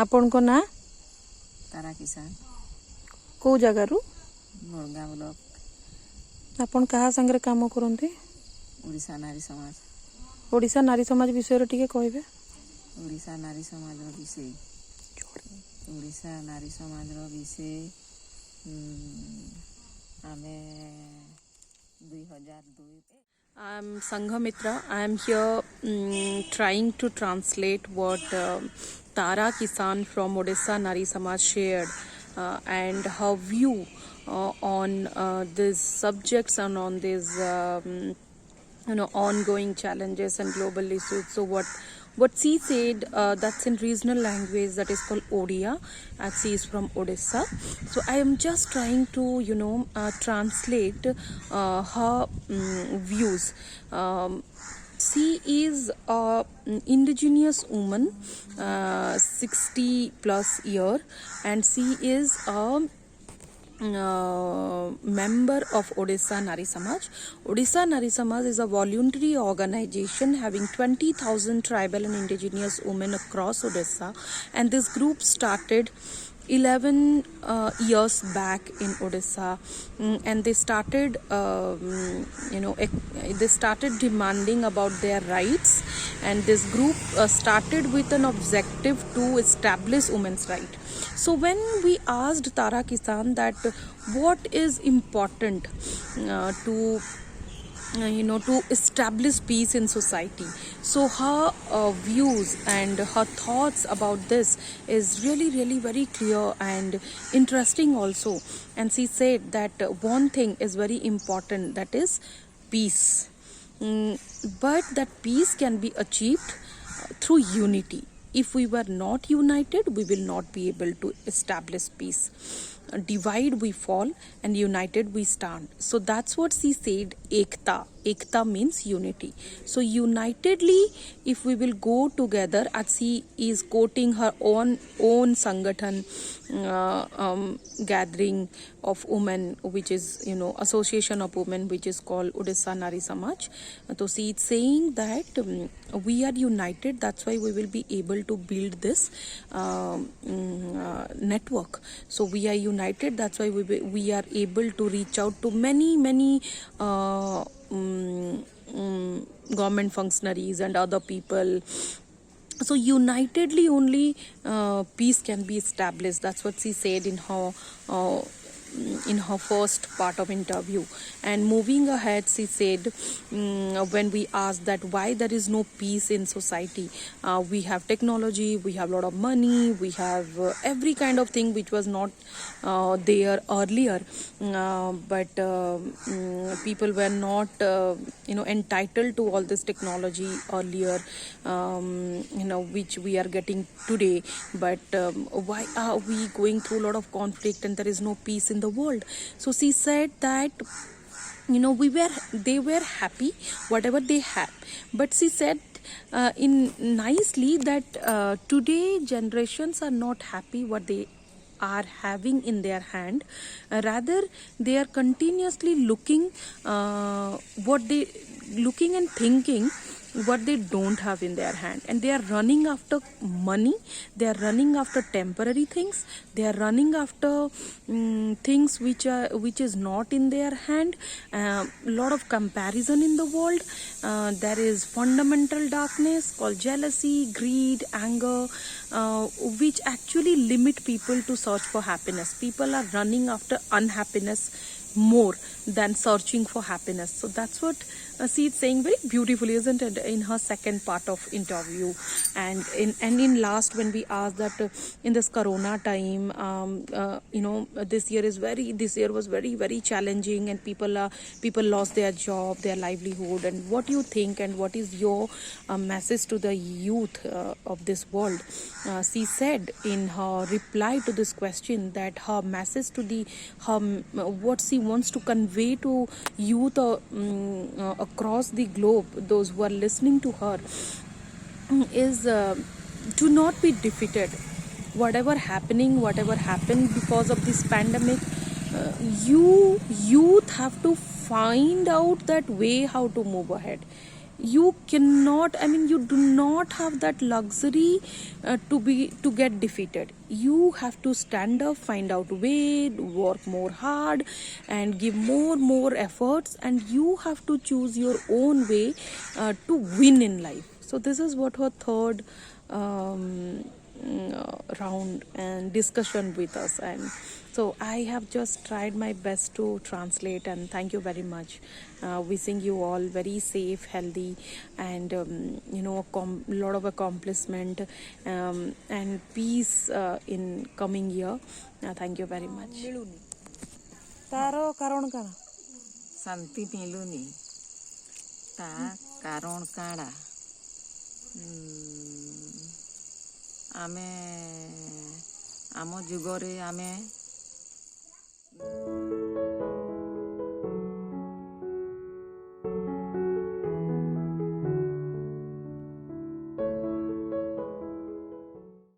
ଆପଣଙ୍କ ନାଁ? तारा किसान କେଉଁ ଜାଗାରୁ? मुरगा ब्लॉक ଆପଣ କାହା ସାଙ୍ଗରେ କାମ କରନ୍ତି? ओडिशा नारी समाज ଓଡ଼ିଶା ନାରୀ ସମାଜ ବିଷୟରେ ଟିକେ କହିବେ। ओडिशा नारी समाज विषय ओडिशा नारी समाज विषय आमे 2002 I am Sanghamitra. I am here trying to translate what Tara Kisan from Odisha Nari Samaj shared and her view on these subjects and on these ongoing challenges and global issues. So what she said, that's in regional language, that is called Odia, as she is from Odisha. So I am just trying to translate her views. She is a indigenous woman, 60 plus year, and she is a member of Odisha Nari Samaj. Odisha Nari Samaj is a voluntary organization having 20,000 tribal and indigenous women across Odisha, and this group started 11 years back in Odisha, and they started they started demanding about their rights, and this group started with an objective to establish women's rights. So when we asked Tara Kisan that what is important to establish peace in society, so her views and her thoughts about this is really very clear and interesting also. And she said that one thing is very important, that is peace. But that peace can be achieved through unity. If we were not united, we will not be able to establish peace. Divide we fall, and united we stand. So that's what she said, ekta. Ekta means unity. So unitedly, if we will go together, as she is quoting her own sangathan gathering of women, which is association of women, which is called Odisha Nari Samaj. So she is saying that we are united, that's why we will be able to build this network. So we are united, that's why we are able to reach out to many government functionaries and other people. So unitedly only peace can be established. That's what she said in her first part of interview. And moving ahead, she said, when we asked that why there is no peace in society, we have technology, we have a lot of money, we have every kind of thing which was not there earlier, but people were not entitled to all this technology earlier, which we are getting today. But why are we going through a lot of conflict and there is no peace in the world? So she said that they were happy whatever they had, but she said in nicely that today generations are not happy what they are having in their hand. Rather they are continuously looking and thinking what they don't have in their hand, and they are running after money, they are running after temporary things, they are running after things which is not in their hand. Lot of comparison in the world. There is fundamental darkness called jealousy, greed, anger, which actually limit people to search for happiness. People are running after unhappiness more than searching for happiness. So that's what she is saying very beautifully, isn't it, in her second part of interview. And in last, when we asked that in this corona time, this year was very challenging, and people lost their job, their livelihood, and what you think and what is your message to the youth of this world. She said in her reply to this question that her message to what she wants to convey to youth across the globe, those who are listening to her, is do not be defeated. Whatever happened because of this pandemic, you youth have to find out that way how to move ahead. You cannot, I mean, you do not have that luxury to get defeated. You have to stand up, find out way, work more hard, and give more efforts, and you have to choose your own way to win in life. So this is what her third round and discussion with us. And so I have just tried my best to translate, and thank you very much. Wishing you all very safe, healthy, and lot of accomplishment and peace in coming year. Thank you very much. तारो कारण काना ଶାନ୍ତି ମିଳୁନି ତା କାରଣ କାଣା ଆମେ ଆମ ଯୁଗରେ ଆମେ